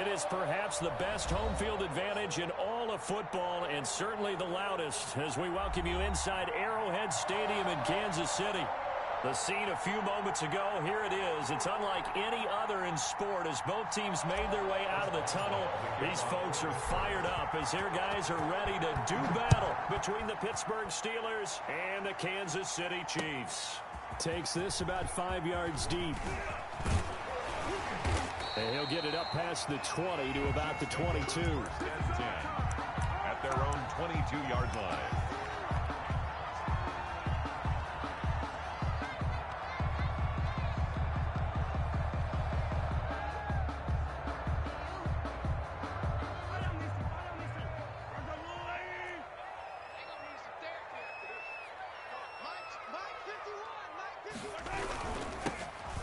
It is perhaps the best home field advantage in all of football, and certainly the loudest, as we welcome you inside Arrowhead Stadium in Kansas City. The scene a few moments ago, here it is. It's unlike any other in sport as both teams made their way out of the tunnel. These folks are fired up as their guys are ready to do battle between the Pittsburgh Steelers and the Kansas City Chiefs. Takes this about 5 yards deep. And he'll get it up past the 20 to about the 22. 10 at their own 22-yard line.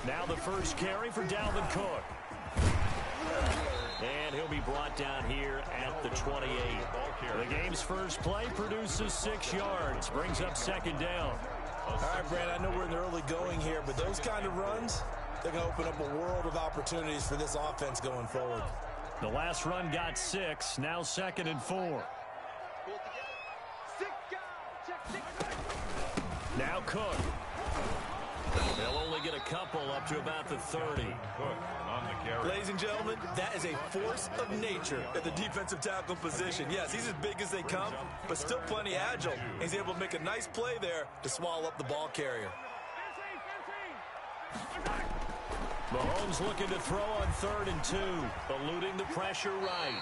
Now the first carry for Dalvin Cook. And he'll be brought down here at the 28. The game's first play produces 6 yards. Brings up second down. All right, Brand, I know we're in the early going here, but those kind of runs, they're going to open up a world of opportunities for this offense going forward. The last run got 6. Now 2nd and 4. Now Cook. They'll only get a couple up to about the 30. Ladies and gentlemen, that is a force of nature at the defensive tackle position. Yes, he's as big as they come, but still plenty agile. He's able to make a nice play there to swallow up the ball carrier. Mahomes looking to throw on 3rd and 2, eluding the pressure right.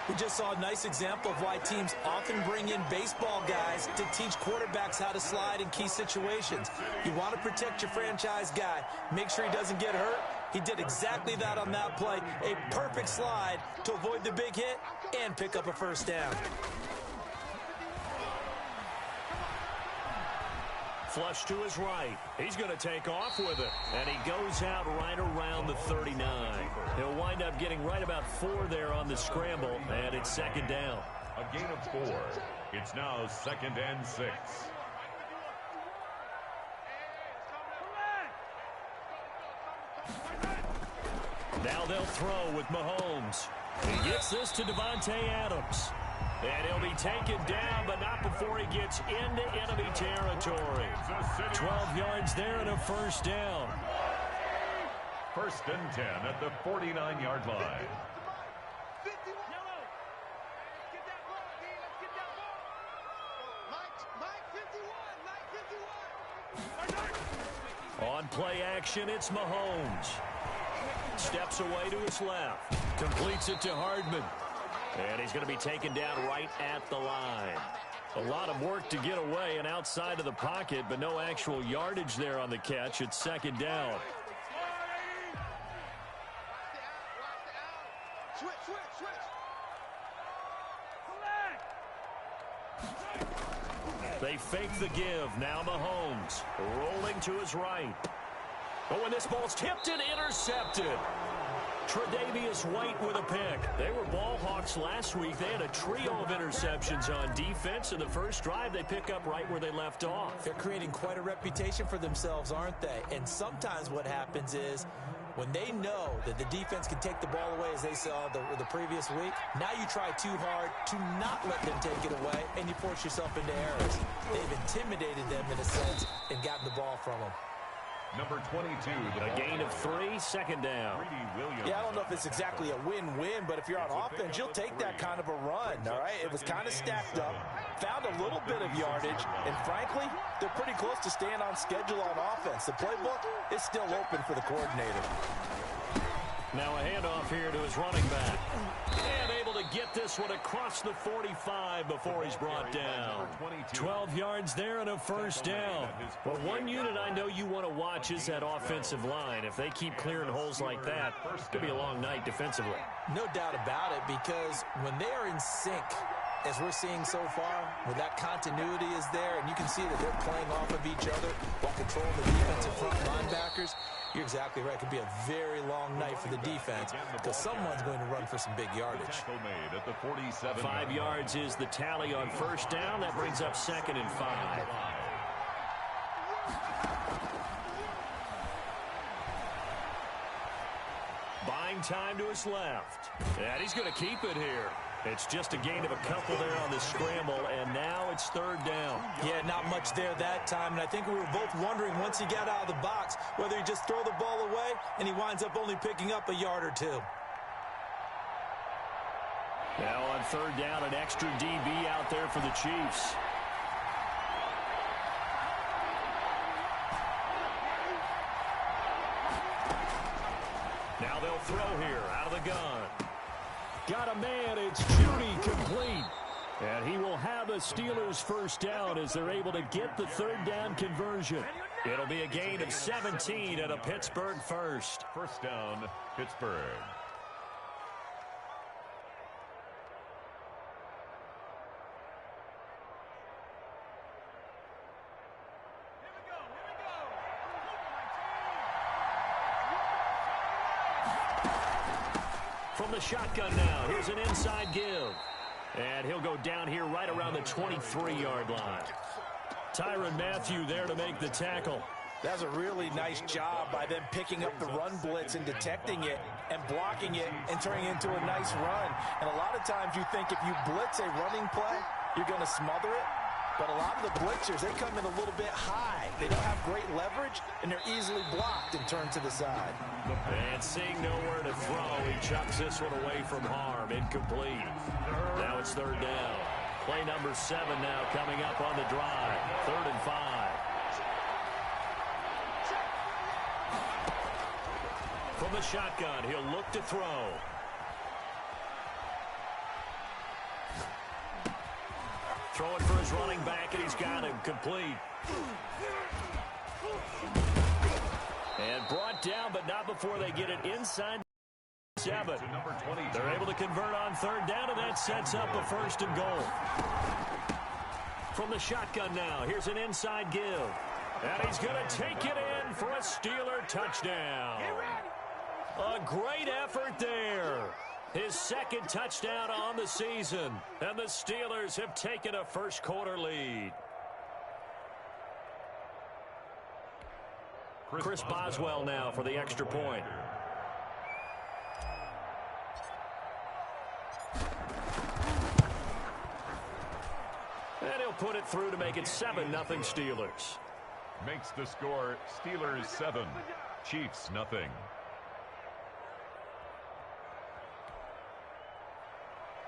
We just saw a nice example of why teams often bring in baseball guys to teach quarterbacks how to slide in key situations. You want to protect your franchise guy. Make sure he doesn't get hurt. He did exactly that on that play. A perfect slide to avoid the big hit and pick up a first down. Flush to his right. He's going to take off with it. And he goes out right around the 39. He'll wind up getting right about 4 there on the scramble, and it's second down. A gain of 4. It's now 2nd and 6. Now they'll throw with Mahomes. He gets this to Devontae Adams. And he'll be taken down, but not before he gets into enemy territory. 12 yards there and a first down. 1st and 10 at the 49-yard line. On play action, it's Mahomes. Steps away to his left. Completes it to Hardman. And he's going to be taken down right at the line. A lot of work to get away and outside of the pocket, but no actual yardage there on the catch. It's second down. They fake the give. Now Mahomes rolling to his right. Oh, and this ball's tipped and intercepted. Tre'Davious White with a pick. They were ball hawks last week. They had a trio of interceptions on defense. In the first drive, they pick up right where they left off. They're creating quite a reputation for themselves, aren't they? And sometimes what happens is when they know that the defense can take the ball away, as they saw the previous week, now you try too hard to not let them take it away, and you force yourself into errors. They've intimidated them in a sense and gotten the ball from them. Number 22. A gain of 3, second down. Yeah, I don't know if it's exactly a win-win, but if you're on offense, you'll take that kind of a run, all right? It was kind of stacked up, found a little bit of yardage, and frankly, they're pretty close to staying on schedule on offense. The playbook is still open for the coordinator. Now a handoff here to his running back. And able to get this one across the 45 before he's brought down. 12 yards there and a first down. Well, one unit I know you want to watch is that offensive line. If they keep clearing holes like that, it's going to be a long night defensively. No doubt about it, because when they are in sync, as we're seeing so far, where that continuity is there, and you can see that they're playing off of each other while controlling the defensive front linebackers, you're exactly right. It could be a very long night for the defense because someone's going to run for some big yardage. 5 yards is the tally on first down. That brings up 2nd and 5. Playing time to his left. And he's going to keep it here. It's just a gain of a couple there on the scramble, and now it's third down. Yeah, not much there that time, and I think we were both wondering once he got out of the box whether he just throw the ball away, and he winds up only picking up a yard or two. Now on third down, an extra DB out there for the Chiefs. Now they'll throw here out of the gun. Got a man, it's Judy, complete. And he will have a Steelers first down as they're able to get the third down conversion. It'll be a gain of 17 and a Pittsburgh first. First down, Pittsburgh. From the shotgun now, here's an inside give. And he'll go down here right around the 23-yard line. Tyrann Mathieu there to make the tackle. That's a really nice job by them picking up the run blitz and detecting it and blocking it and turning it into a nice run. And a lot of times you think if you blitz a running play, you're going to smother it. But a lot of the blitzers, they come in a little bit high. They don't have great leverage, and they're easily blocked and turned to the side. And seeing nowhere to throw, he chucks this one away from harm. Incomplete. Now it's third down. Play number 7 now coming up on the drive. 3rd and 5. From the shotgun, he'll look to throw. Throwing for his running back, and he's got him complete. And brought down, but not before they get it inside 7. They're able to convert on third down, and that sets up a 1st and goal. From the shotgun now, here's an inside give. And he's going to take it in for a Steeler touchdown. A great effort there. His 2nd touchdown on the season. And the Steelers have taken a first-quarter lead. Chris Boswell now for the extra point. And he'll put it through to make it 7-0 Steelers. Makes the score Steelers 7, Chiefs nothing.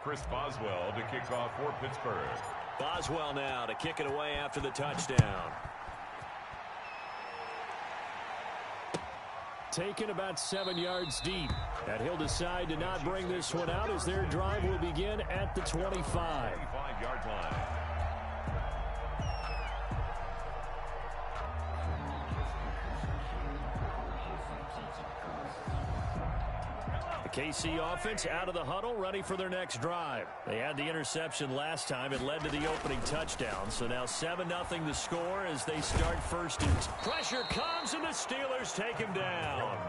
Chris Boswell to kick off for Pittsburgh. Boswell now to kick it away after the touchdown. Taken about 7 yards deep. And he'll decide to not bring this one out as their drive will begin at the 25. 25-yard line. KC offense out of the huddle, ready for their next drive. They had the interception last time. It led to the opening touchdown. So now 7-0 the score as they start 1st and pressure comes, and the Steelers take him down.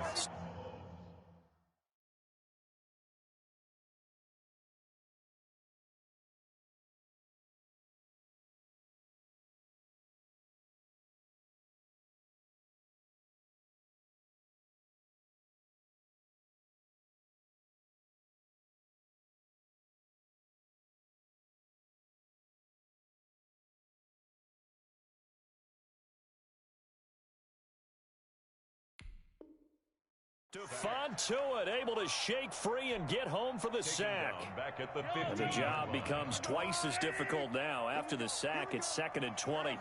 Fontua able to shake free and get home for the sack. Back at the 50. And the job becomes twice as difficult now. After the sack, it's 2nd and 20.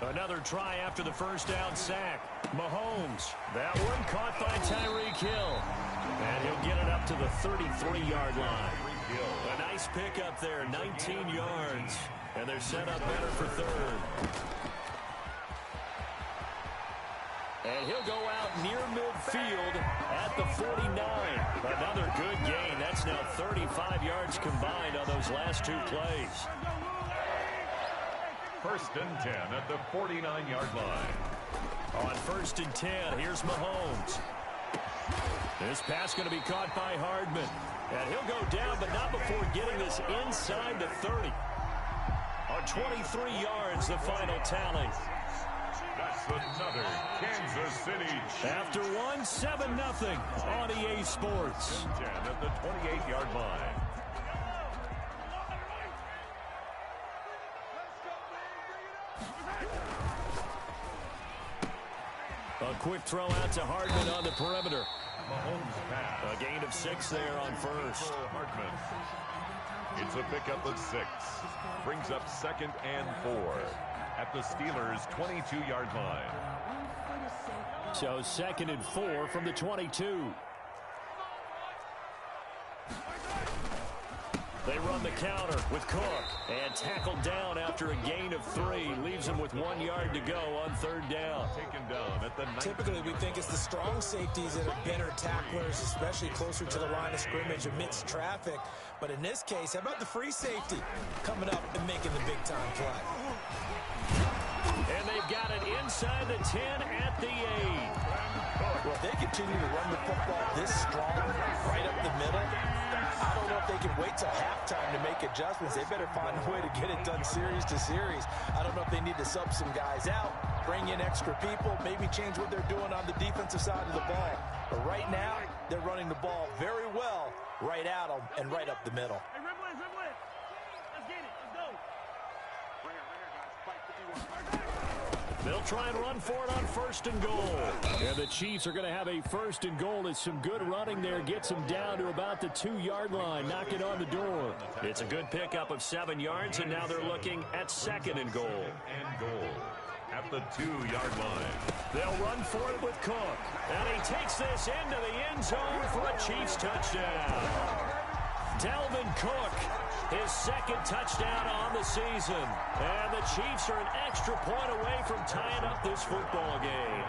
Another try after the first down sack. Mahomes. That one caught by Tyreek Hill. And he'll get it up to the 33-yard line. A nice pickup there, 19 yards. And they're set up better for 3rd. And he'll go out near midfield at the 49. Another good gain. That's now 35 yards combined on those last 2 plays. 1st and 10 at the 49-yard line. On 1st and 10, here's Mahomes. This pass going to be caught by Hardman. And he'll go down, but not before getting this inside the 30. A 23 yards, the final tally. That's another Kansas City. After one, 7-0 on EA Sports. 10 at the 28-yard line. A quick throw out to Hardman on the perimeter. Mahomes pass. A gain of 6 there on first. Hardman. It's a pickup of 6. Brings up 2nd and 4 at the Steelers' 22-yard line. So 2nd and 4 from the 22. They run the counter with Cook and tackled down after a gain of 3. Leaves him with 1 yard to go on 3rd down. Taken down at the 19. Typically, we think it's the strong safeties that are better tacklers, especially closer to the line of scrimmage amidst traffic. But in this case, how about the free safety coming up and making the big-time play? And they've got it inside the 10 at the 8. Well, if they continue to run the football this strong, right up the middle, I don't know if they can wait till halftime to make adjustments. They better find a way to get it done series to series. I don't know if they need to sub some guys out, bring in extra people, maybe change what they're doing on the defensive side of the ball. But right now, they're running the ball very well right at them and right up the middle. Hey, Rimblin, let's get it. Let's go. Right here, guys. Fight 51. They'll try and run for it on 1st and goal. And the Chiefs are going to have a 1st and goal. It's some good running there. Gets them down to about the 2-yard line. Knock it on the door. It's a good pickup of 7 yards, and now they're looking at 2nd and goal. And goal at the 2-yard line. They'll run for it with Cook. And he takes this into the end zone for a Chiefs touchdown. Dalvin Cook, his 2nd touchdown on the season. And the Chiefs are an extra point away from tying up this football game.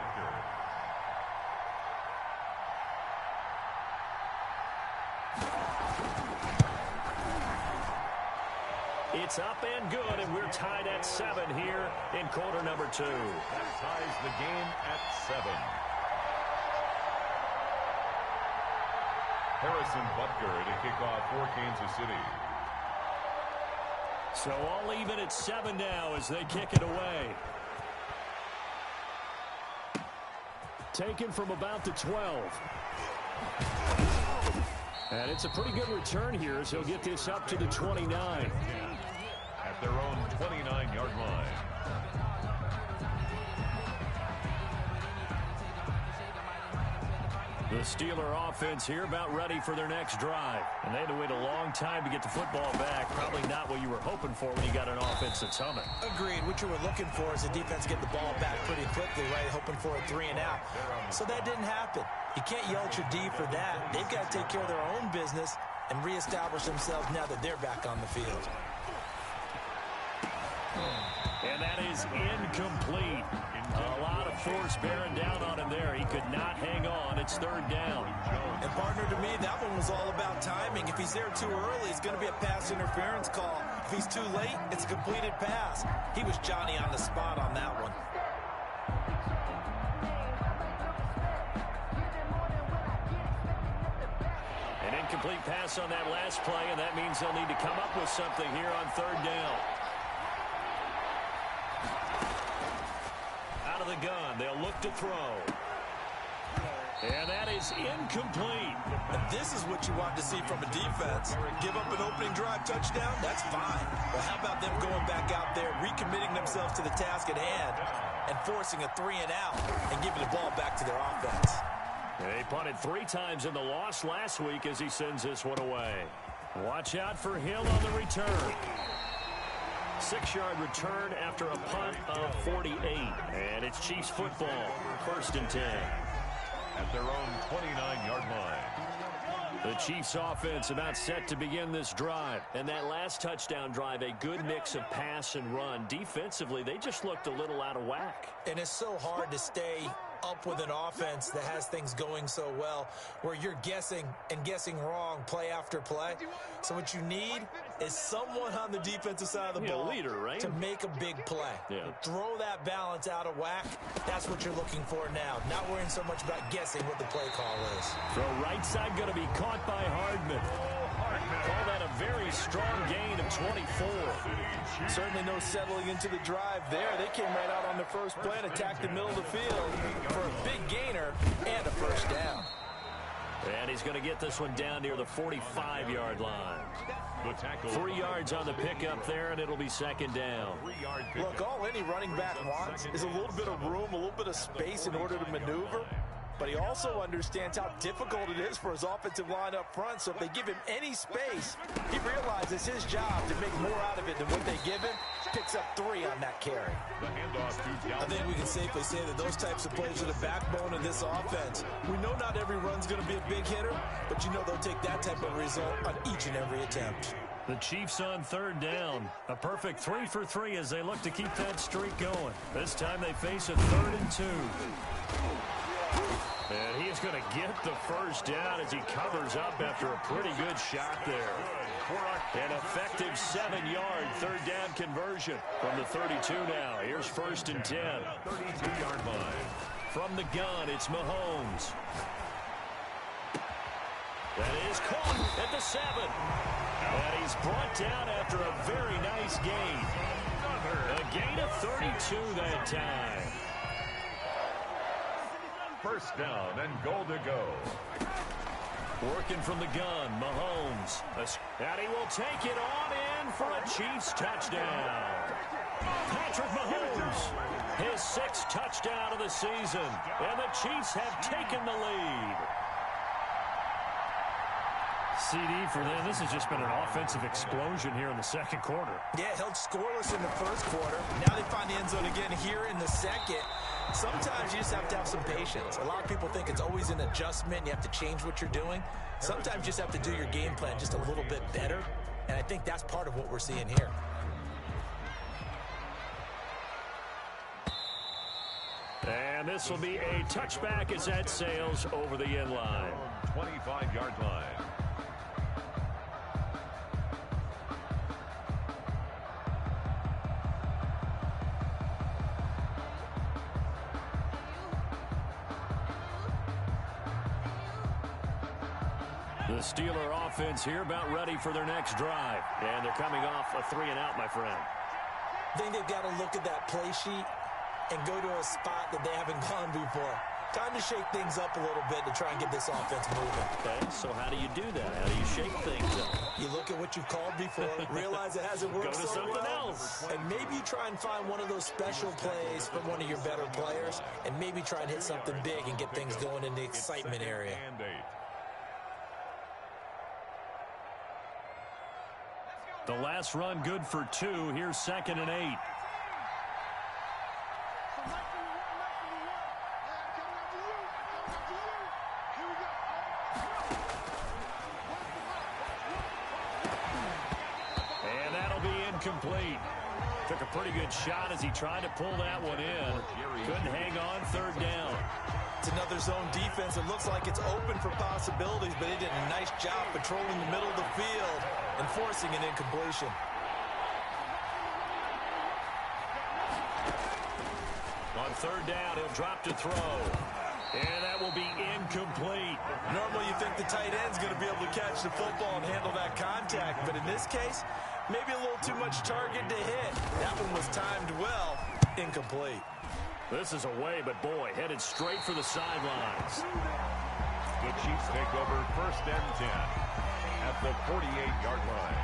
It's up and good, and we're tied at 7 here in quarter number 2. That ties the game at 7. Harrison Butker to kick off for Kansas City. So all even at 7 now as they kick it away. Taken from about the 12. And it's a pretty good return here as he'll get this up to the 29. At their own 29-yard line. The Steeler offense here about ready for their next drive. And they had to wait a long time to get the football back. Probably not what you were hoping for when you got an offense that's humming. Agreed. What you were looking for is the defense get the ball back pretty quickly, right? Hoping for a 3 and out. So that didn't happen. You can't yell at your D for that. They've got to take care of their own business and reestablish themselves now that they're back on the field. And that is incomplete. A lot of force bearing down on him there. He could not hang on. It's 3rd down. And partner, to me, that one was all about timing. If he's there too early, it's going to be a pass interference call. If he's too late, it's a completed pass. He was Johnny on the spot on that one. An incomplete pass on that last play, and that means they'll need to come up with something here on 3rd down. Out of the gun, they'll look to throw. And that is incomplete. And this is what you want to see from a defense. Give up an opening drive touchdown, that's fine. Well, how about them going back out there, recommitting themselves to the task at hand, and forcing a 3 and out, and giving the ball back to their offense. They punted 3 times in the loss last week as he sends this one away. Watch out for Hill on the return. 6-yard return after a punt of 48. And it's Chiefs football, 1st and 10. At their own 29-yard line. The Chiefs offense about set to begin this drive. And that last touchdown drive, a good mix of pass and run. Defensively, they just looked a little out of whack. And it's so hard to stay up with an offense that has things going so well, where you're guessing and guessing wrong play after play. So what you need is someone on the defensive side of the ball, leader, right? to make a big play. Yeah. Throw that balance out of whack. That's what you're looking for now. Not worrying so much about guessing what the play call is. Throw right side going to be caught by Hardman. Call that a very strong gain of 24. Certainly no settling into the drive there. They came right out on the first play and attacked the middle of the field for a big gainer and a first down. And he's going to get this one down near the 45-yard line. 3 yards on the pickup there, and it'll be second down. Look, all any running back wants is a little bit of room, a little bit of space in order to maneuver. But he also understands how difficult it is for his offensive line up front. So if they give him any space, he realizes his job to make more out of it than what they give him. Picks up 3 on that carry. I think we can safely say that those types of plays are the backbone of this offense. We know not every run's going to be a big hitter, but you know they'll take that type of result on each and every attempt. The Chiefs on third down. A perfect 3 for 3 as they look to keep that streak going. This time they face a 3rd and 2. And he is going to get the first down as he covers up after a pretty good shot there. An effective 7-yard third down conversion from the 32 now. Here's 1st and 10. 32-yard line. From the gun, it's Mahomes. That is caught at the 7. And he's brought down after a very nice gain. A gain of 32 that time. First down and goal to go. Working from the gun, Mahomes. And he will take it on in for a Chiefs touchdown. Patrick Mahomes, his 6th touchdown of the season. And the Chiefs have taken the lead. CD for them. This has just been an offensive explosion here in the second quarter. Yeah, held scoreless in the first quarter. Now they find the end zone again here in the second. Sometimes you just have to have some patience. A lot of people think it's always an adjustment. You have to change what you're doing. Sometimes you just have to do your game plan just a little bit better. And I think that's part of what we're seeing here. And this will be a touchback as that sails over the end line. 25-yard line. The Steeler offense here about ready for their next drive. And they're coming off a 3-and-out, my friend. I think they've got to look at that play sheet and go to a spot that they haven't gone before. Time to shake things up a little bit to try and get this offense moving. Okay, so how do you do that? How do you shake things up? You look at what you've called before, realize it hasn't worked Go to so something well, else. and maybe you try and find one of those special plays from one of your better players, and maybe try and hit something big and get things going in the excitement area. And 8. The last run good for 2. Here's 2nd and 8. And that'll be incomplete. Took a pretty good shot as he tried to pull that one in. Couldn't hang on 3rd down. It's another zone defense. It looks like it's open for possibilities, but they did a nice job patrolling the middle of the field and forcing an incompletion. On 3rd down, he'll drop to throw. And that will be incomplete. Normally you think the tight end's going to be able to catch the football and handle that contact, but in this case, maybe a little too much target to hit. That one was timed well. Incomplete. This is away, but boy, headed straight for the sidelines. The Chiefs take over 1st and 10 at the 48-yard line.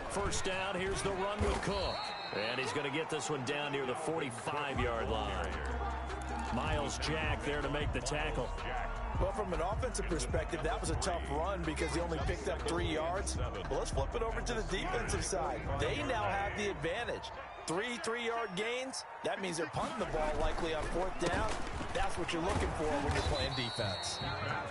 First down, here's the run with Cook. And he's going to get this one down near the 45-yard line. Miles Jack there to make the tackle. Well, from an offensive perspective, that was a tough run because he only picked up 3 yards. Well, let's flip it over to the defensive side. They now have the advantage. 3 3-yard gains. That means they're punting the ball likely on 4th down. That's what you're looking for when you're playing defense.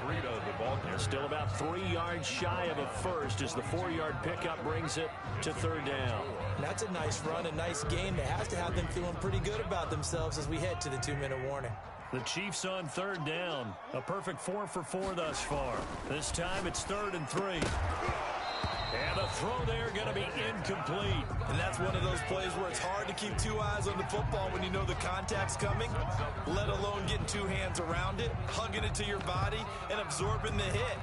3 to the ball. They're still about 3 yards shy of a first as the 4-yard pickup brings it to 3rd down. That's a nice run, a nice game that has to have them feeling pretty good about themselves as we head to the 2-minute warning. The Chiefs on 3rd down. A perfect 4 for 4 thus far. This time it's 3rd and 3. And the throw there going to be incomplete. And that's one of those plays where it's hard to keep two eyes on the football when you know the contact's coming, let alone getting two hands around it, hugging it to your body, and absorbing the hit.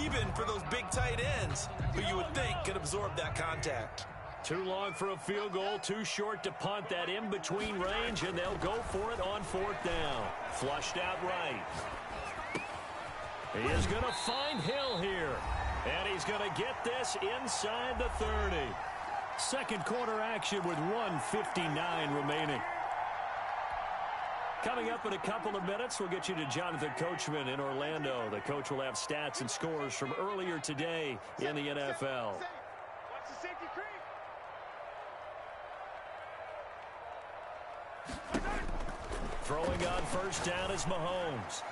Even for those big tight ends who you would think could absorb that contact. Too long for a field goal, too short to punt. That in-between range, and they'll go for it on 4th down. Flushed out right. He is going to find Hill here. And he's going to get this inside the 30. Second quarter action with 1:59 remaining. Coming up in a couple of minutes, we'll get you to Jonathan Coachman in Orlando. The coach will have stats and scores from earlier today in the NFL. Throwing on 1st down is Mahomes.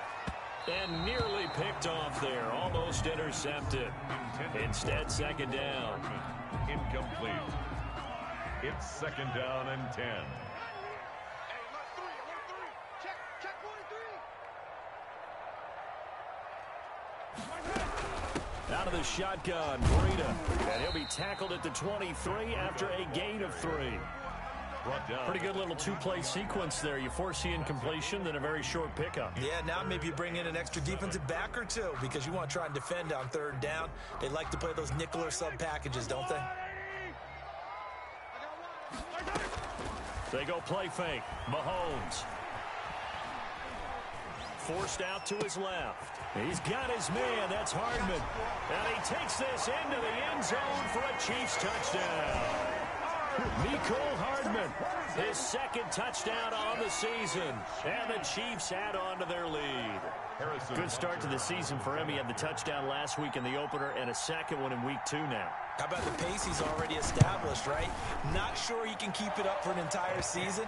And nearly picked off there. Almost intercepted. Instead, 2nd down. Incomplete. It's 2nd down and 10. Out of the shotgun, Breida. And he'll be tackled at the 23 after a gain of 3. Pretty good little two-play sequence there. You force the incompletion, then a very short pickup. Yeah, now maybe you bring in an extra defensive back or two because you want to try and defend on 3rd down. They like to play those nickel or sub packages, don't they? They go play fake. Mahomes. Forced out to his left. He's got his man. That's Hardman. And he takes this into the end zone for a Chiefs touchdown. Mecole Hardman, his 2nd touchdown on the season. And the Chiefs add on to their lead. Good start to the season for him. He had the touchdown last week in the opener and a 2nd one in week 2 now. How about the pace he's already established, right? Not sure he can keep it up for an entire season,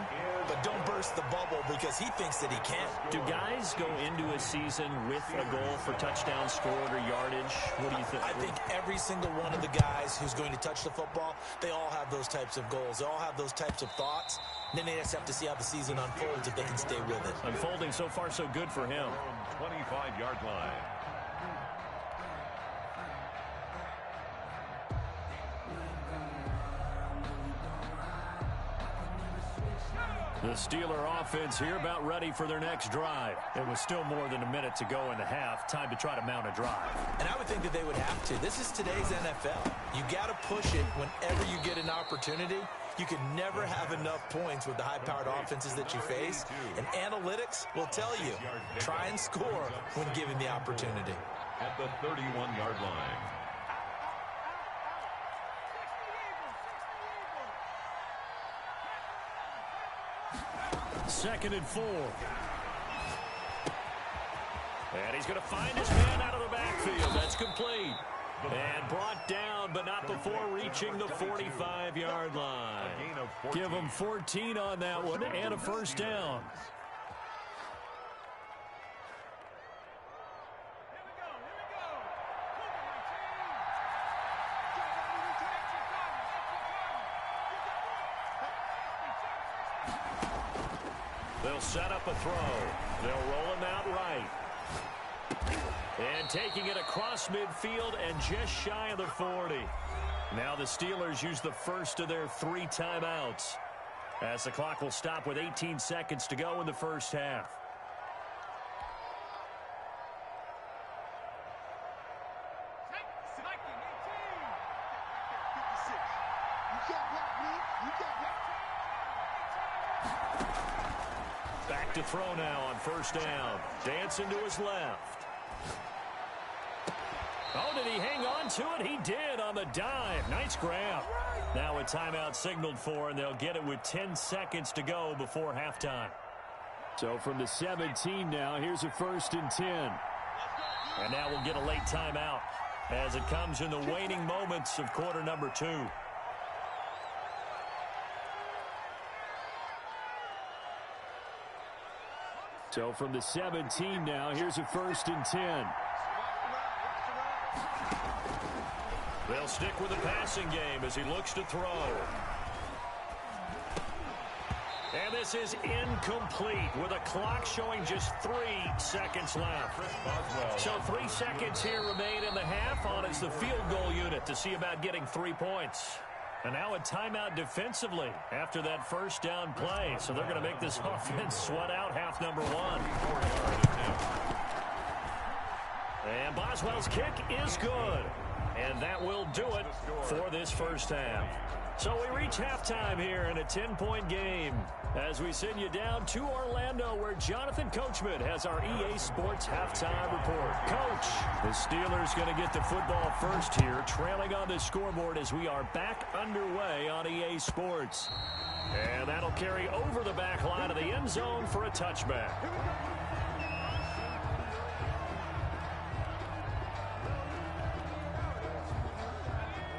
but don't burst the bubble because he thinks that he can. Do guys go into a season with a goal for touchdowns scored or yardage? What do you think? I think every single one of the guys who's going to touch the football, they all have those types of goals. They all have those types of thoughts. And then they just have to see how the season unfolds if they can stay with it. Unfolding so far so good for him. 25-yard line. The Steeler offense here about ready for their next drive. It was still more than a minute to go in the half. Time to try to mount a drive. And I would think that they would have to. This is today's NFL. You got to push it whenever you get an opportunity. You can never have enough points with the high-powered offenses that you face. And analytics will tell you, try and score when given the opportunity. At the 31-yard line. 2nd and 4. And he's going to find his man out of the backfield. That's complete. And brought down, but not before reaching the 45-yard line. Give him 14 on that one and a 1st down. They'll set up a throw. They'll roll him out right. And taking it across midfield and just shy of the 40. Now the Steelers use the first of their 3 timeouts, as the clock will stop with 18 seconds to go in the first half. Back to throw now on 1st down. Dancing to his left. Oh, did he hang on to it? He did on the dive. Nice grab. Now a timeout signaled for, and they'll get it with 10 seconds to go before halftime. So from the 17 now, here's a 1st and 10. And now we'll get a late timeout as it comes in the waning moments of quarter number 2. So from the 17 now, here's a 1st and 10. They'll stick with the passing game as he looks to throw. And this is incomplete with a clock showing just 3 seconds left. So 3 seconds here remain in the half on as the field goal unit to see about getting 3 points. And now a timeout defensively after that first down play. So they're going to make this offense sweat out half number 1. And Boswell's kick is good. And that will do it for this first half. So we reach halftime here in a 10-point game as we send you down to Orlando where Jonathan Coachman has our EA Sports halftime report. Coach, the Steelers going to get the football first here, trailing on the scoreboard as we are back underway on EA Sports. And that'll carry over the back line of the end zone for a touchback.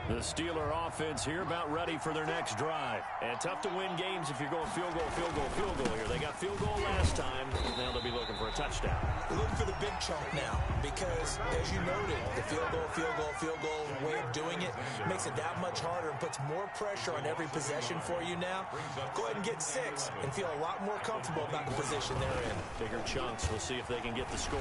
The Steeler offense here about ready for their next drive. And tough to win games if you're going field goal, field goal, field goal here. They got field goal last time. Now they'll be looking for a touchdown. They're looking for the big chunk now because, as you noted, the field goal way of doing it makes it that much harder and puts more pressure on every possession for you now. Go ahead and get 6 and feel a lot more comfortable about the position they're in. Bigger chunks. We'll see if they can get the score.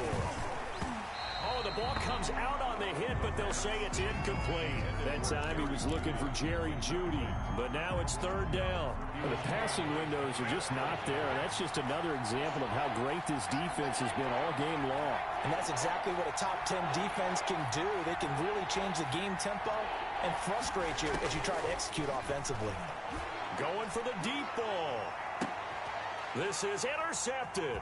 Oh, the ball comes out on the hit, but they'll say it's incomplete. That time he was looking for Jerry Jeudy, but now it's third down. The passing windows are just not there, and that's just another example of how great this defense has been all game long. And that's exactly what a top 10 defense can do. They can really change the game tempo and frustrate you as you try to execute offensively. Going for the deep ball. This is intercepted.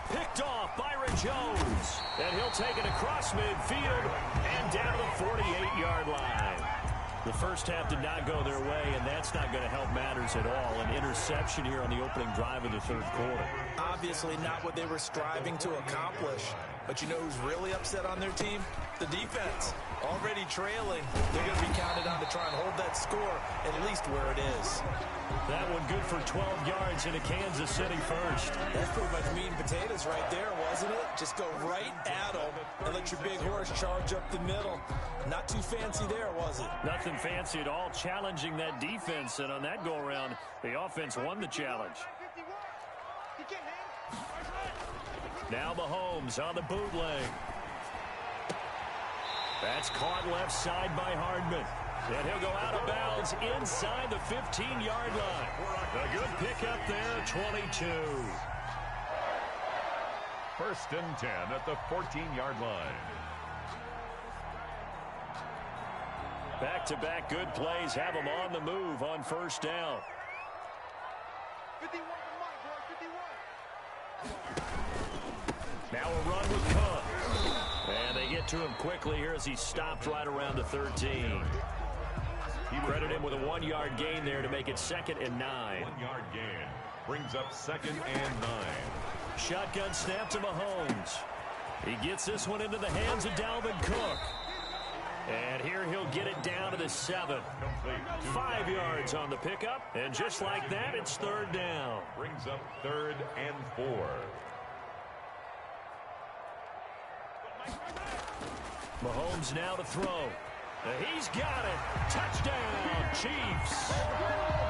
Picked off Byron Jones. And he'll take it across midfield and down to the 48-yard line. The first half did not go their way, and that's not going to help matters at all. An interception here on the opening drive of the third quarter. Obviously not what they were striving to accomplish. But you know who's really upset on their team? The defense. Already trailing. They're going to be counted on to try and hold that score at least where it is. That one good for 12 yards into Kansas City first. That's pretty much meat and potatoes right there, wasn't it? Just go right at them and let your big horse charge up the middle. Not too fancy there, was it? Nothing fancy at all, challenging that defense. And on that go-around, the offense won the challenge. Now Mahomes on the bootleg. That's caught left side by Hardman. And he'll go out of bounds inside the 15-yard line. A good pickup there, 22. First and 10 at the 14-yard line. Back-to-back good plays have them on the move on first down. 51 Now a run with Cook. And they get to him quickly here as he stopped right around the 13. Credit him with a 1-yard gain there to make it 2nd and 9. 1-yard gain brings up 2nd and 9. Shotgun snap to Mahomes. He gets this one into the hands of Dalvin Cook. And here he'll get it down to the 7. 5 yards on the pickup. And just like that, it's third down. Brings up 3rd and 4. Mahomes now to throw. He's got it. Touchdown, Chiefs.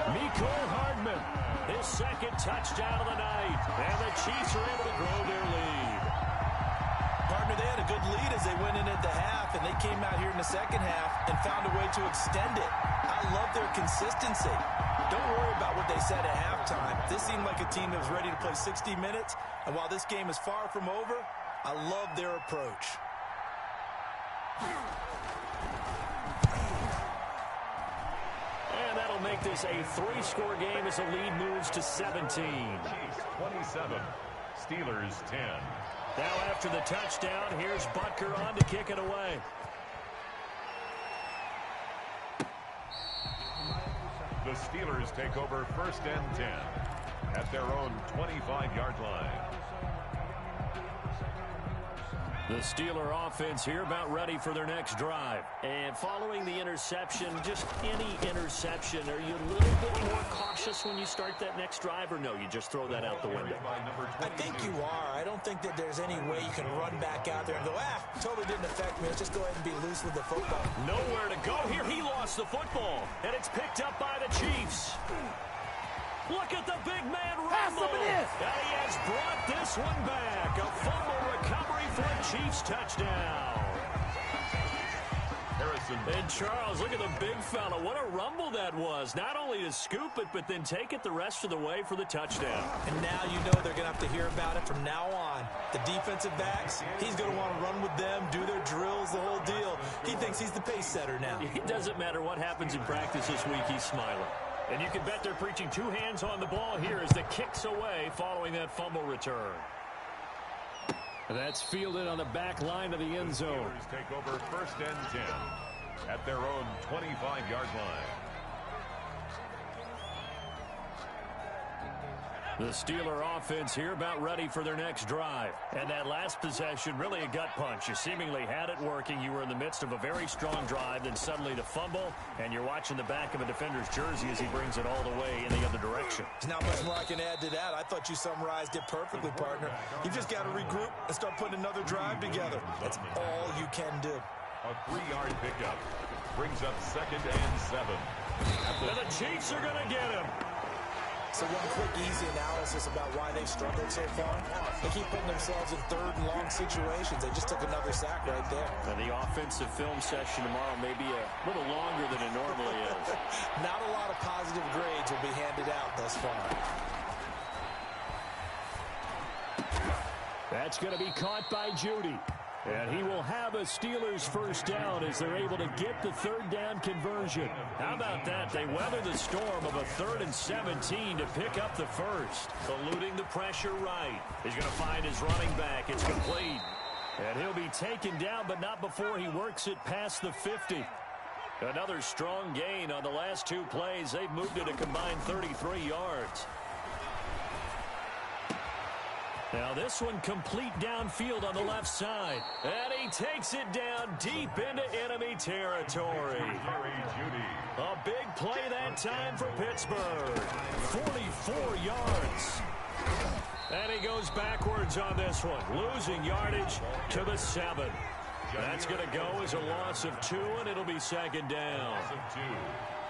Mecole Hardman, his 2nd touchdown of the night. And the Chiefs are able to grow their lead. Partner, they had a good lead as they went in at the half, and they came out here in the second half and found a way to extend it. I love their consistency. Don't worry about what they said at halftime. This seemed like a team that was ready to play 60 minutes, and while this game is far from over, I love their approach. And that'll make this a 3-score game as the lead moves to 17. Chiefs 27, Steelers 10. Now after the touchdown, here's Butker on to kick it away. The Steelers take over 1st and 10 at their own 25-yard line. The Steeler offense here about ready for their next drive. And following the interception, just any interception, are you a little bit more cautious when you start that next drive, or no, you just throw that out the window? I think you are. I don't think that there's any way you can run back out there and go, totally didn't affect me. Let's just go ahead and be loose with the football. Nowhere to go here. He lost the football, and it's picked up by the Chiefs. Look at the big man rumble. And he has brought this one back. A fumble recovery for a Chiefs touchdown. And Charles, look at the big fella. What a rumble that was. Not only to scoop it, but then take it the rest of the way for the touchdown. And now you know they're going to have to hear about it from now on. The defensive backs, he's going to want to run with them, do their drills, the whole deal. He thinks he's the pace setter now. It doesn't matter what happens in practice this week, he's smiling. And you can bet they're preaching two hands on the ball here as the kick's away following that fumble return. That's fielded on the back line of the end zone. Take over 1st and 10 at their own 25-yard line. The Steeler offense here about ready for their next drive. And that last possession, really a gut punch. You seemingly had it working. You were in the midst of a very strong drive, then suddenly the fumble, and you're watching the back of a defender's jersey as he brings it all the way in the other direction. There's not much more I can add to that. I thought you summarized it perfectly, partner. You just got to regroup and start putting another drive together. That's all you can do. A 3-yard pickup brings up 2nd and 7. And the Chiefs are going to get him. So one quick, easy analysis about why they've struggled so far. They keep putting themselves in 3rd and long situations. They just took another sack right there. And the offensive film session tomorrow may be a little longer than it normally is. Not a lot of positive grades will be handed out thus far. That's going to be caught by Judy. And he will have a Steelers first down as they're able to get the 3rd down conversion. How about that? They weather the storm of a 3rd and 17 to pick up the first. Eluding the pressure right. He's going to find his running back. It's complete. And he'll be taken down, but not before he works it past the 50. Another strong gain on the last 2 plays. They've moved it a combined 33 yards. Now this one complete downfield on the left side. And he takes it down deep into enemy territory. A big play that time for Pittsburgh. 44 yards. And he goes backwards on this one, losing yardage to the 7. That's going to go as a loss of 2, and it'll be 2nd down. Loss of 2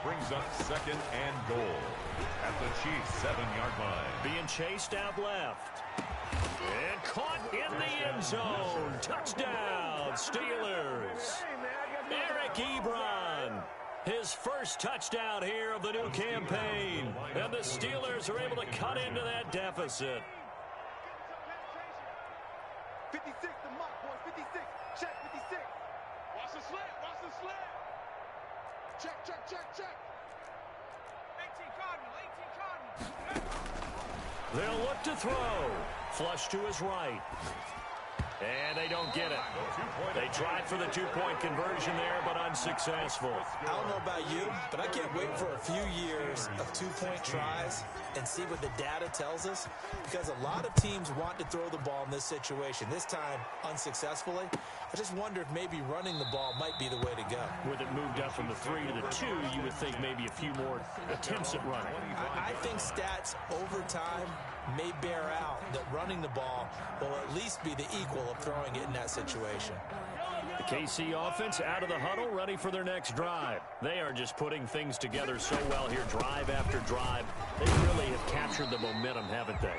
brings up 2nd and goal at the Chiefs' 7-yard line. Being chased out left. And caught in the end zone. Touchdown, Steelers. Eric Ebron. His first touchdown here of the new campaign. And the Steelers are able to cut into that deficit. 56, the mark, boys. 56. Check, 56. Watch the slant. Watch the slant. Check, check, check, check. 18 Cardinal. 18 Cardinal. They'll look to throw. Flush to his right. And they don't get it. They tried for the 2-point conversion there, but unsuccessful. I don't know about you, but I can't wait for a few years of 2-point tries and see what the data tells us, because a lot of teams want to throw the ball in this situation. This time, unsuccessfully. I just wonder if maybe running the ball might be the way to go. With it moved up from the 3 to the 2, you would think maybe a few more attempts at running. I think stats over time may bear out that running the ball will at least be the equal of throwing it in that situation. The KC offense out of the huddle, ready for their next drive. They are just putting things together so well here, drive after drive. They really have captured the momentum, haven't they?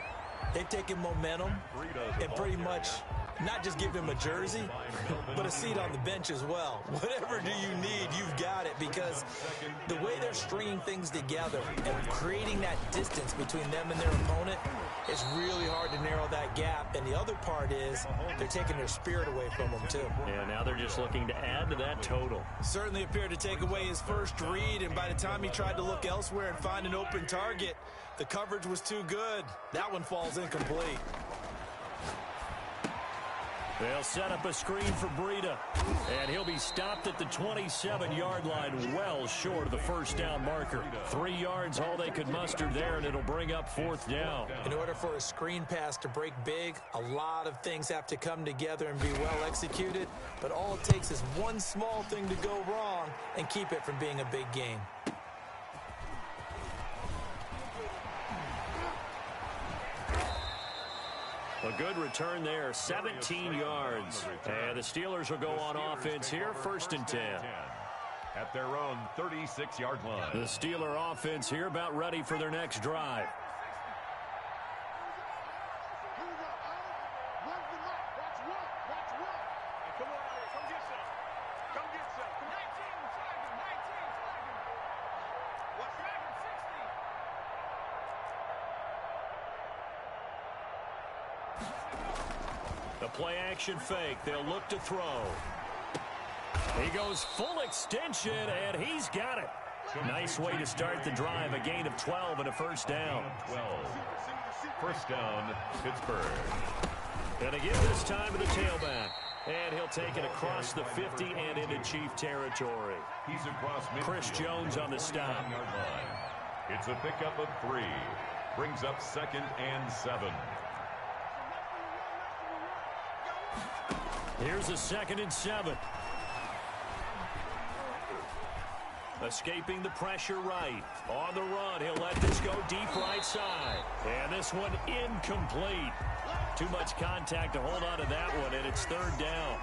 They've taken momentum and pretty much not just give him a jersey, but a seat on the bench as well. Whatever do you need, you've got it, because the way they're stringing things together and creating that distance between them and their opponent, it's really hard to narrow that gap. And the other part is they're taking their spirit away from them, too. Yeah, now they're just looking to add to that total. Certainly appeared to take away his first read, and by the time he tried to look elsewhere and find an open target, the coverage was too good. That one falls incomplete. They'll set up a screen for Breida, and he'll be stopped at the 27-yard line, well short of the first down marker. 3 yards, all they could muster there, and it'll bring up 4th down. In order for a screen pass to break big, a lot of things have to come together and be well executed, but all it takes is one small thing to go wrong and keep it from being a big game. A good return there, 17 yards. And the Steelers will go on offense here, 1st and 10. at their own 36-yard line. The Steeler offense here about ready for their next drive. The play-action fake. They'll look to throw. He goes full extension, and he's got it. Nice way to start the drive. A gain of 12 and a first down. 12. First down, Pittsburgh. And again this time to the tailback. And he'll take it across the 50 and into Chief territory. He's across midfield. Chris Jones on the stop. It's a pickup of 3. Brings up 2nd and 7. Here's a 2nd and 7. Escaping the pressure right. On the run, he'll let this go deep right side. And this one incomplete. Too much contact to hold on to that one, and it's 3rd down.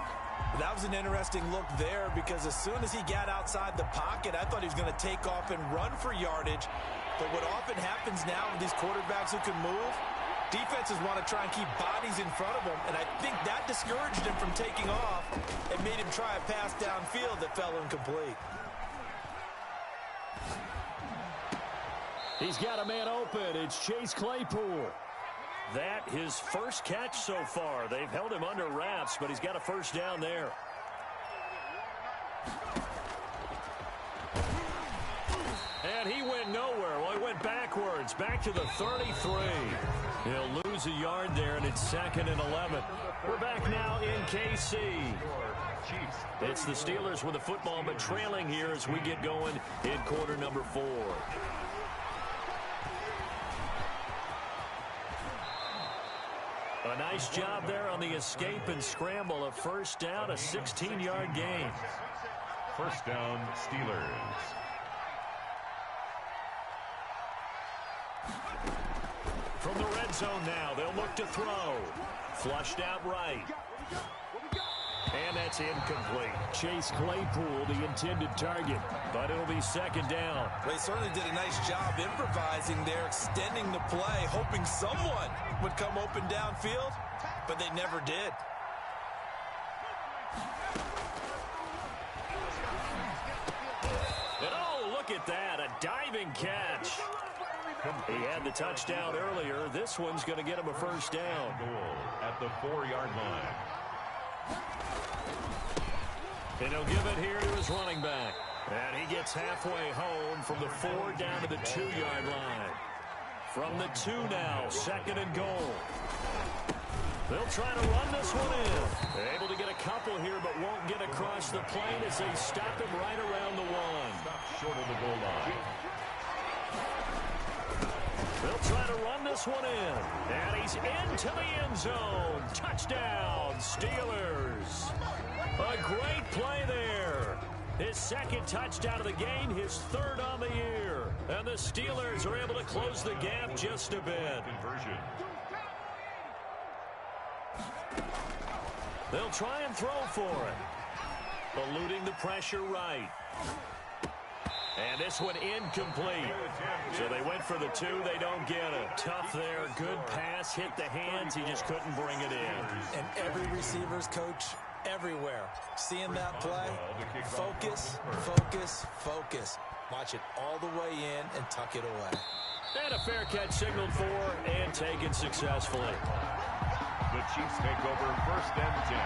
That was an interesting look there because as soon as he got outside the pocket, I thought he was going to take off and run for yardage. But what often happens now with these quarterbacks who can move, defenses want to try and keep bodies in front of them, and I think that discouraged him from taking off and made him try a pass downfield that fell incomplete. He's got a man open. It's Chase Claypool. That his first catch so far. They've held him under wraps, but he's got a first down there. And he went nowhere. Well, he went backwards, back to the 33. He'll lose a yard there, and it's 2nd and 11. We're back now in KC. It's the Steelers with the football, but trailing here as we get going in quarter number 4. A nice job there on the escape and scramble. A first down, a 16-yard gain. First down, Steelers. From the red zone now, they'll look to throw. Flushed out right. And that's incomplete. Chase Claypool, the intended target, but it'll be 2nd down. They certainly did a nice job improvising there, extending the play, hoping someone would come open downfield, but they never did. And oh, look at that, a diving catch. He had the touchdown earlier. This one's going to get him a first down. Goal at the 4-yard line. And he'll give it here to his running back. And he gets halfway home from the 4 down to the 2-yard line. From the 2 now, 2nd and goal. They'll try to run this one in. Able to get a couple here, but won't get across the plane as they stop him right around the 1. Stop short of the goal line. They'll try to run this one in. And he's into the end zone. Touchdown, Steelers. A great play there. His 2nd touchdown of the game, his 3rd on the year. And the Steelers are able to close the gap just a bit. Conversion. They'll try and throw for it. Eluding the pressure right. And this one incomplete. So they went for the 2. They don't get it. Tough there. Good pass. Hit the hands. He just couldn't bring it in. And every receiver's coach everywhere. Seeing that play, focus, focus, focus. Watch it all the way in and tuck it away. And a fair catch signaled for and taken successfully. The Chiefs take over 1st and 10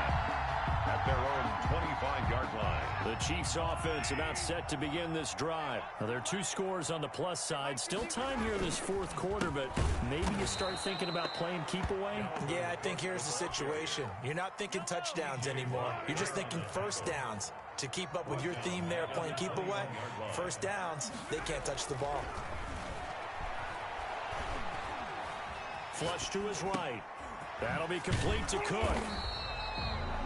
at their own 25-yard line. The Chiefs offense about set to begin this drive. Now, there are 2 scores on the plus side. Still time here in this 4th quarter, but maybe you start thinking about playing keep away? Yeah, I think here's the situation. You're not thinking touchdowns anymore. You're just thinking first downs. To keep up with your theme there, playing keep away, first downs, they can't touch the ball. Flush to his right. That'll be complete to Cook.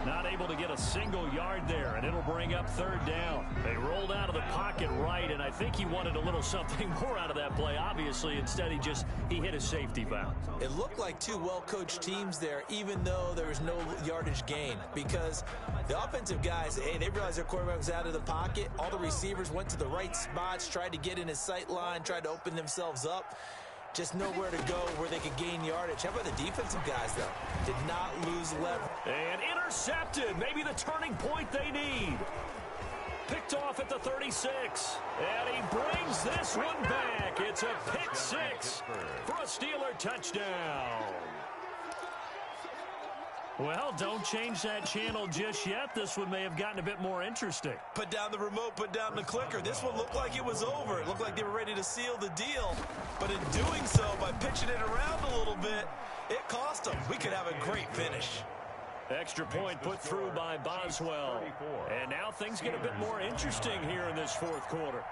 Not able to get a single yard there, and it'll bring up third down. They rolled out of the pocket right, and I think he wanted a little something more out of that play, obviously. Instead, he hit a safety valve. It looked like two well-coached teams there, even though there was no yardage gain, because the offensive guys, hey, they realized their quarterback was out of the pocket. All the receivers went to the right spots, tried to get in his sight line, tried to open themselves up. Just nowhere to go where they could gain yardage. How about the defensive guys, though? Did not lose leverage. And intercepted. Maybe the turning point they need. Picked off at the 36. And he brings this one back. It's a pick six for a Steeler touchdown. Well, don't change that channel just yet. This one may have gotten a bit more interesting. Put down the remote, put down the clicker. This one looked like it was over. It looked like they were ready to seal the deal. But in doing so, by pitching it around a little bit, it cost them. We could have a great finish. Extra point put through by Boswell. And now things get a bit more interesting here in this fourth quarter.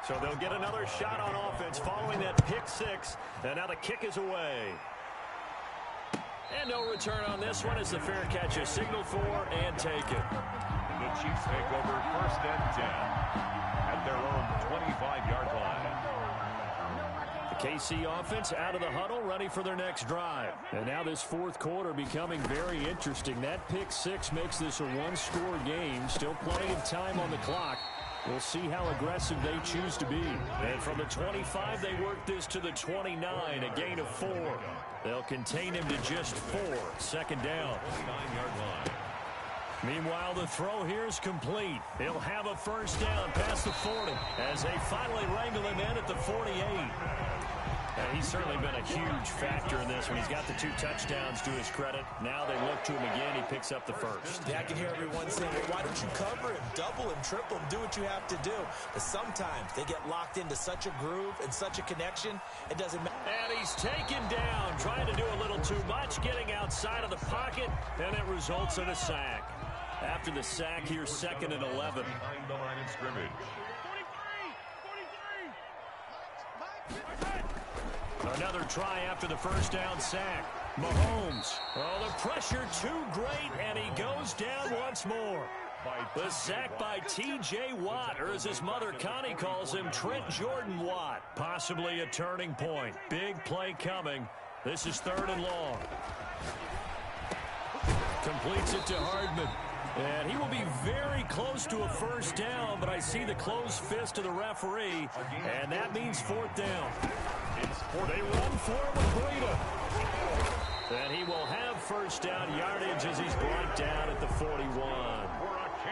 So they'll get another shot on offense following that pick six. And now the kick is away. And no return on this one as the fair catch is signaled for and taken. The Chiefs take over 1st and 10 at their own 25-yard line. The KC offense out of the huddle, ready for their next drive. And now this fourth quarter becoming very interesting. That pick six makes this a one-score game. Still plenty of time on the clock. We'll see how aggressive they choose to be. And from the 25, they work this to the 29, a gain of 4. They'll contain him to just 4. Second down. 29-yard line. Meanwhile, the throw here is complete. He'll have a first down past the 40 as they finally wrangle him in at the 48. And he's certainly been a huge factor in this when he's got the 2 touchdowns to his credit. Now they look to him again. He picks up the first. Yeah, I can hear everyone saying, well, why don't you cover him, double him, triple him, do what you have to do. But sometimes they get locked into such a groove and such a connection, it doesn't matter. And he's taken down, trying to do a little too much, getting outside of the pocket, and it results in a sack. After the sack, here's 2nd and 11. Behind the line of scrimmage. Another try after the first down sack. Mahomes. Oh, the pressure too great, and he goes down once more. The sack by T.J. Watt, or as his mother Connie calls him, Trent Jordan Watt. Possibly a turning point. Big play coming. This is 3rd and long. Completes it to Hardman. And he will be very close to a first down, but I see the closed fist of the referee, and that means 4th down. They run for it with Breida. And he will have first down yardage as he's brought down at the 41.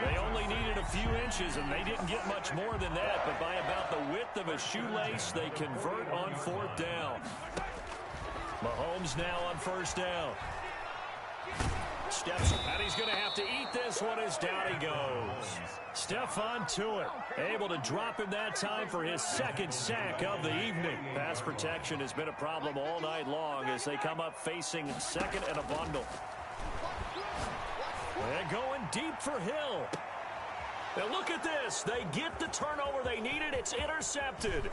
They only needed a few inches, and they didn't get much more than that, but by about the width of a shoelace, they convert on 4th down. Mahomes now on first down. Steps, and he's going to have to eat this one as down he goes. Stephon Tuitt, able to drop him that time for his 2nd sack of the evening. Pass protection has been a problem all night long as they come up facing 2nd and a bundle. And going deep for Hill. And look at this. They get the turnover they needed. It's intercepted.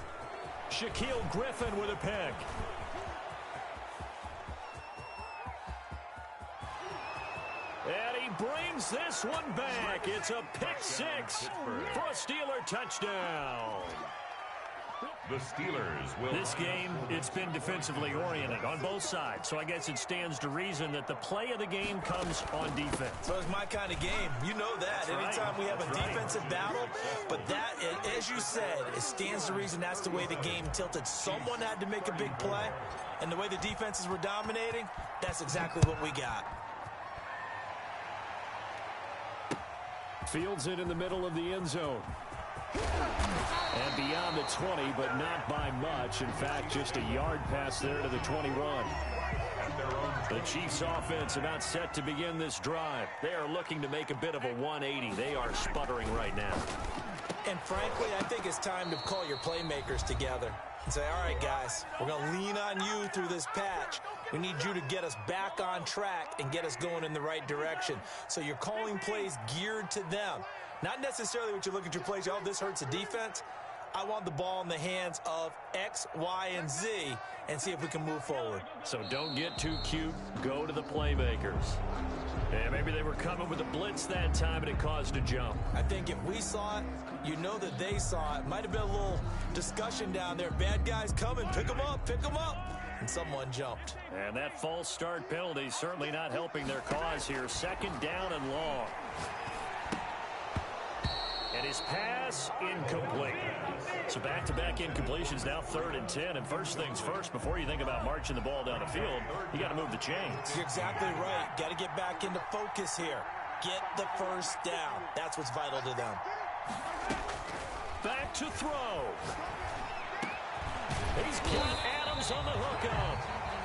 Shaquille Griffin with a pick. And he brings this one back. It's a pick six for a Steeler touchdown. The Steelers will... This game, it's been defensively oriented on both sides, so I guess it stands to reason that the play of the game comes on defense. So it's my kind of game. You know that. Anytime we have a defensive battle, but that, as you said, it stands to reason that's the way the game tilted. Someone had to make a big play, and the way the defenses were dominating, that's exactly what we got. Fields it in the middle of the end zone. And beyond the 20, but not by much. In fact, just a yard pass there to the 21. The Chiefs offense about set to begin this drive. They are looking to make a bit of a 180. They are sputtering right now. And frankly, I think it's time to call your playmakers together and say, all right, guys, we're going to lean on you through this patch. We need you to get us back on track and get us going in the right direction. So you're calling plays geared to them. Not necessarily what you look at your plays, oh, this hurts the defense. I want the ball in the hands of X, Y, and Z and see if we can move forward. So don't get too cute. Go to the playmakers. And maybe they were coming with a blitz that time and it caused a jump. I think if we saw it, you know that they saw it. Might have been a little discussion down there. Bad guys coming. Pick them up. Pick them up. And someone jumped. And that false start penalty certainly not helping their cause here. Second down and long. And his pass incomplete. So back-to-back incompletions, now 3rd and 10. And first things first, before you think about marching the ball down the field, you got to move the chains. You're exactly right. Got to get back into focus here. Get the first down. That's what's vital to them. Back to throw. He's got Adams on the hookup.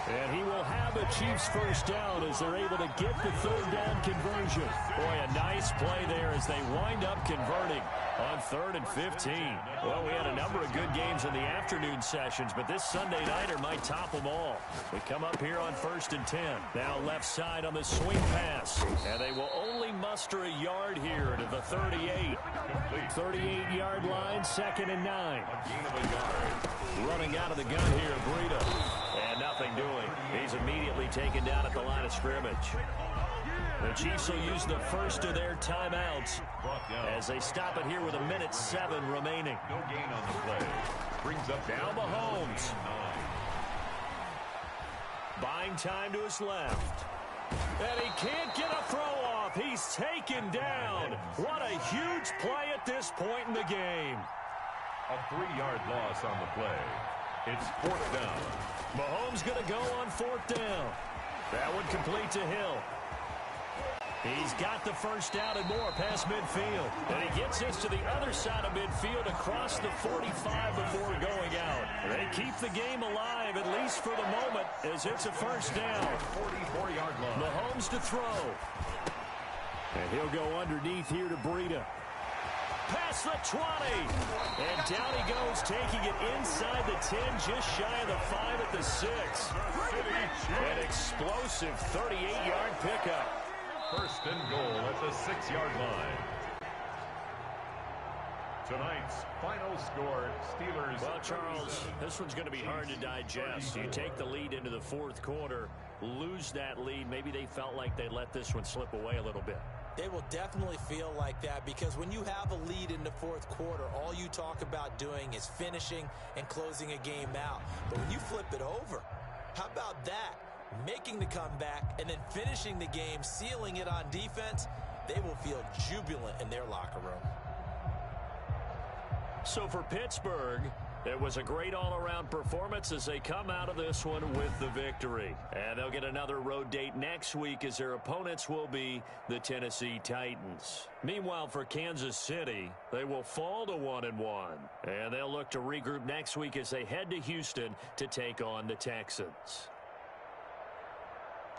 And he will have a Chiefs first down as they're able to get the 3rd down conversion. Boy, a nice play there as they wind up converting on 3rd and 15. Well, we had a number of good games in the afternoon sessions, but this Sunday nighter might top them all. We come up here on 1st and 10. Now left side on the swing pass. And they will only muster a yard here to the 38. 38-yard line, 2nd and 9. Running out of the gun here, Breida. And nothing doing. He's immediately taken down at the line of scrimmage. The Chiefs will use the first of their timeouts as they stop it here with 1:07 remaining. No gain on the play. Brings up Now Mahomes. Buying time to his left. And he can't get a throw off. He's taken down. What a huge play at this point in the game. a 3-yard loss on the play. It's 4th down. Mahomes going to go on 4th down. That would complete to Hill. He's got the first down and more past midfield. And he gets this to the other side of midfield across the 45 before going out. They keep the game alive, at least for the moment, as it's a first down. 44-yard line. Mahomes to throw. And he'll go underneath here to Breida. Past the 20. And down he goes, taking it inside the 10, just shy of the 5 at the 6. An explosive 38-yard pickup. First and goal at the 6-yard line. Tonight's final score, Steelers. Well, Charles, this one's going to be hard to digest. You take the lead into the 4th quarter, lose that lead. Maybe they felt like they let this one slip away a little bit. They will definitely feel like that because when you have a lead in the 4th quarter, all you talk about doing is finishing and closing a game out. But when you flip it over, how about that? Making the comeback and then finishing the game, sealing it on defense, they will feel jubilant in their locker room. So for Pittsburgh, it was a great all-around performance as they come out of this one with the victory. And they'll get another road date next week as their opponents will be the Tennessee Titans. Meanwhile, for Kansas City, they will fall to 1-1. And they'll look to regroup next week as they head to Houston to take on the Texans.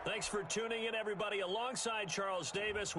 Thanks for tuning in, everybody. Alongside Charles Davis.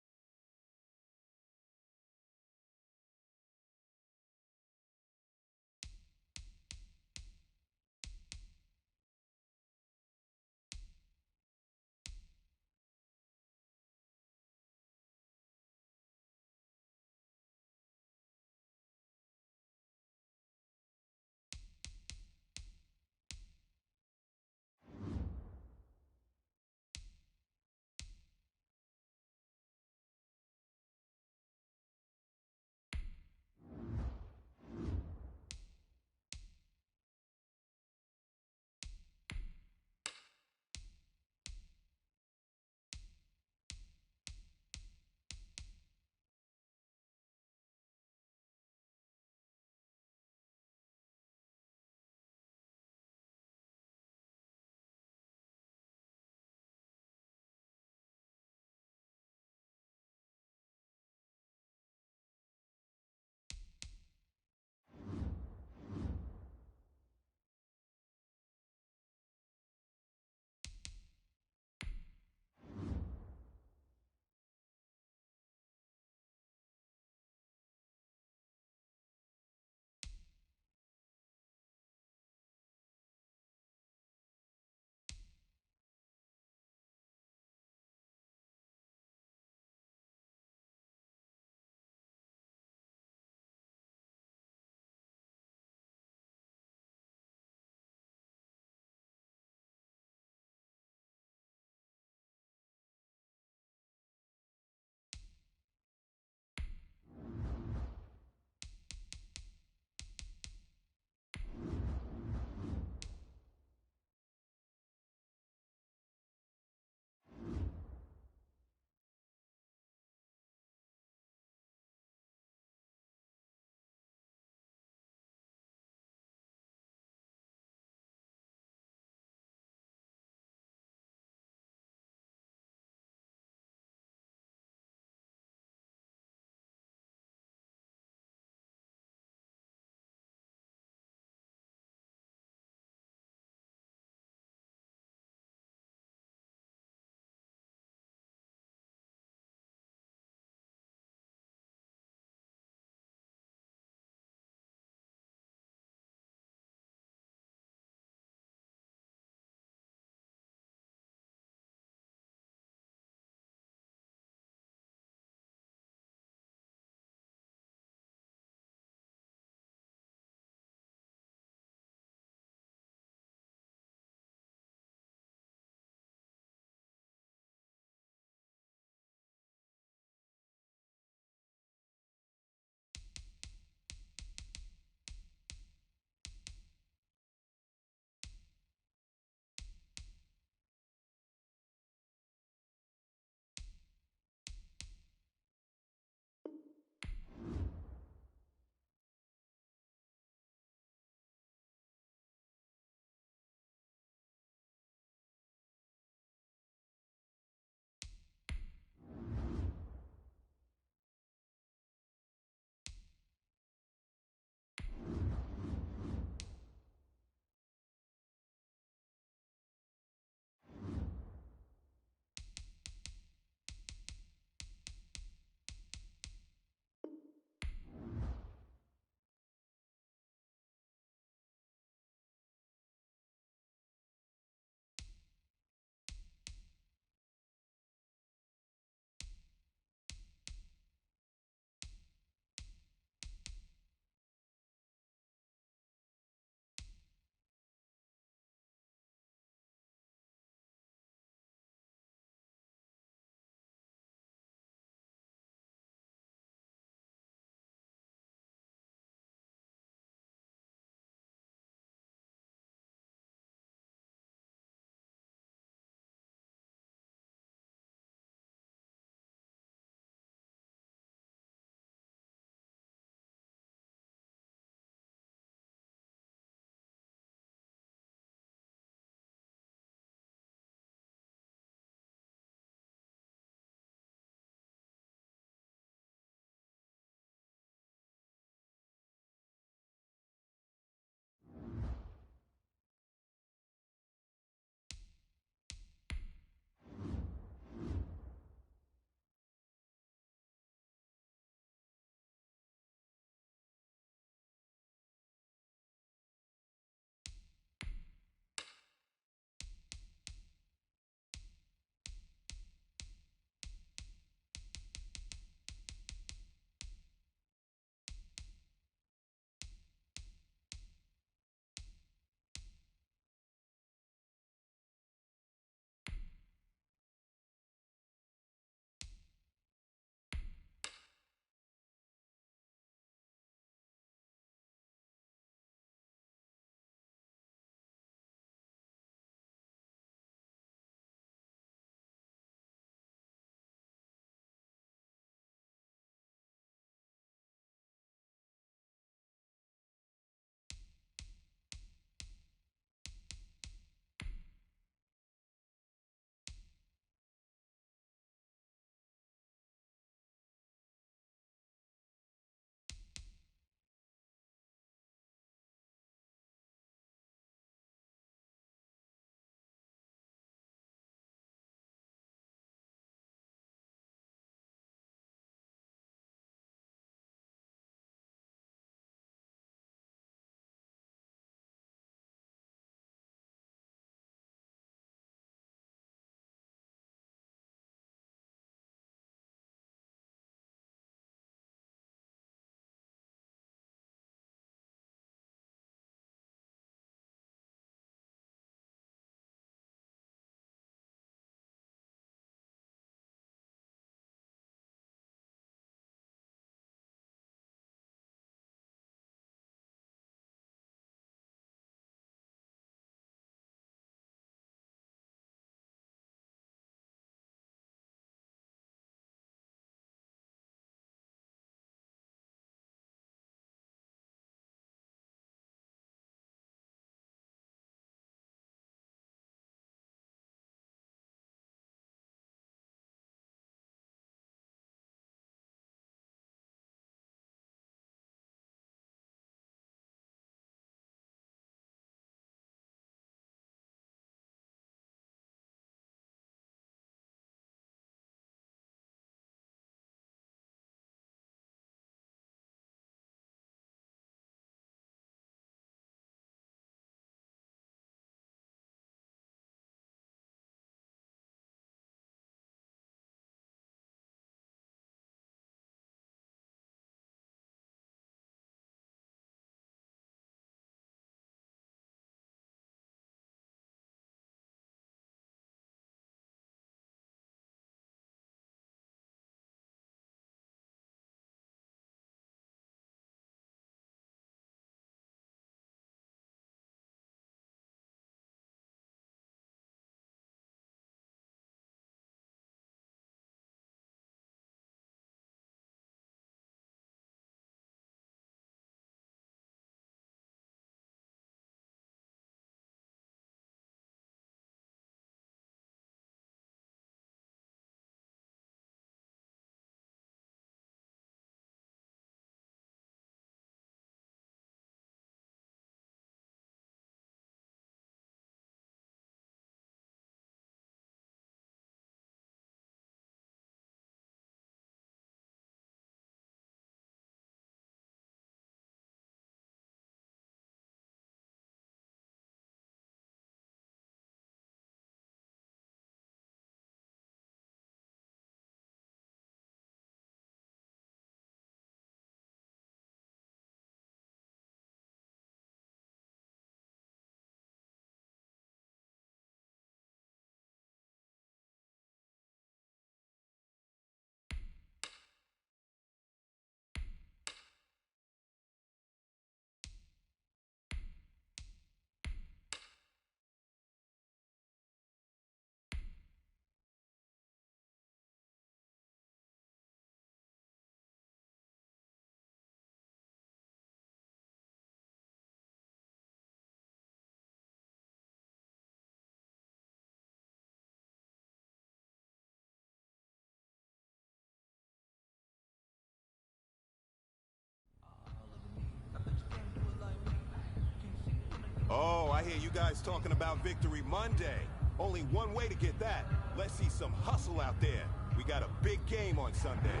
Oh, I hear you guys talking about Victory Monday. Only one way to get that. Let's see some hustle out there. We got a big game on Sunday.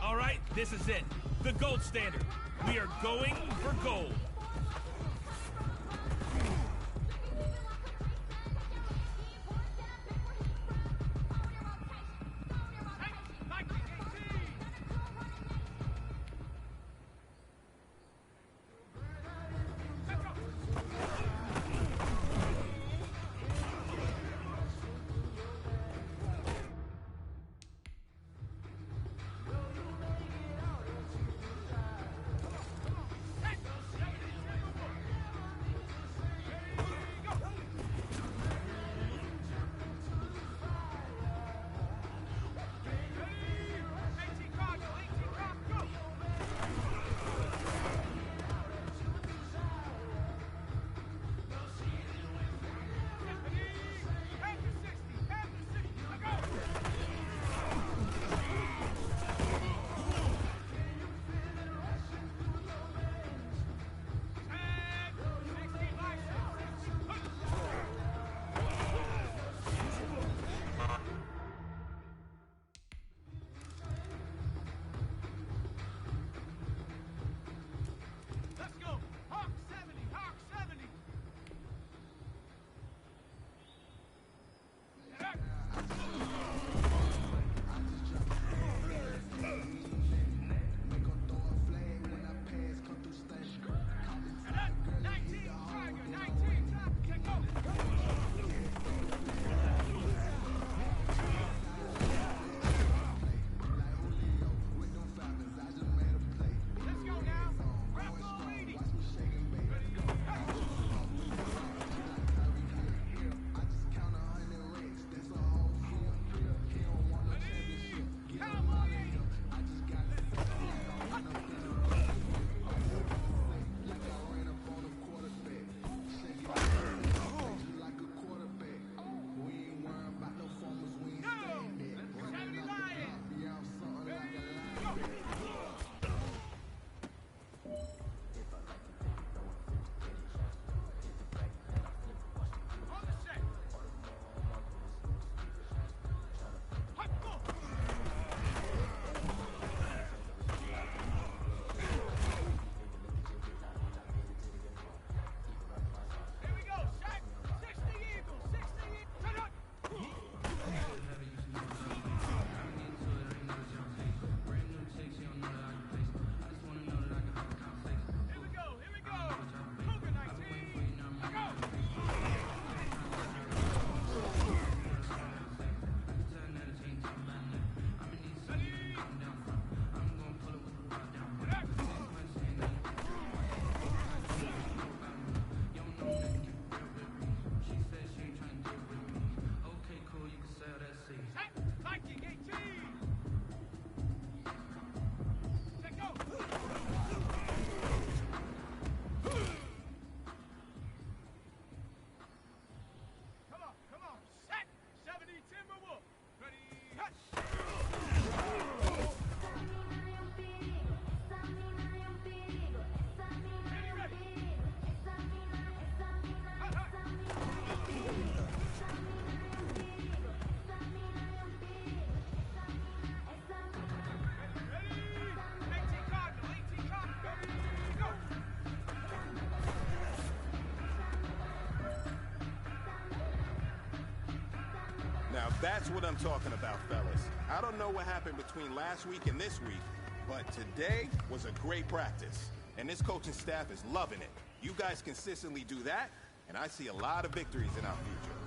All right, this is it. The gold standard. We are going for gold. That's what I'm talking about, fellas. I don't know what happened between last week and this week, but today was a great practice. And this coaching staff is loving it. You guys consistently do that, and I see a lot of victories in our future.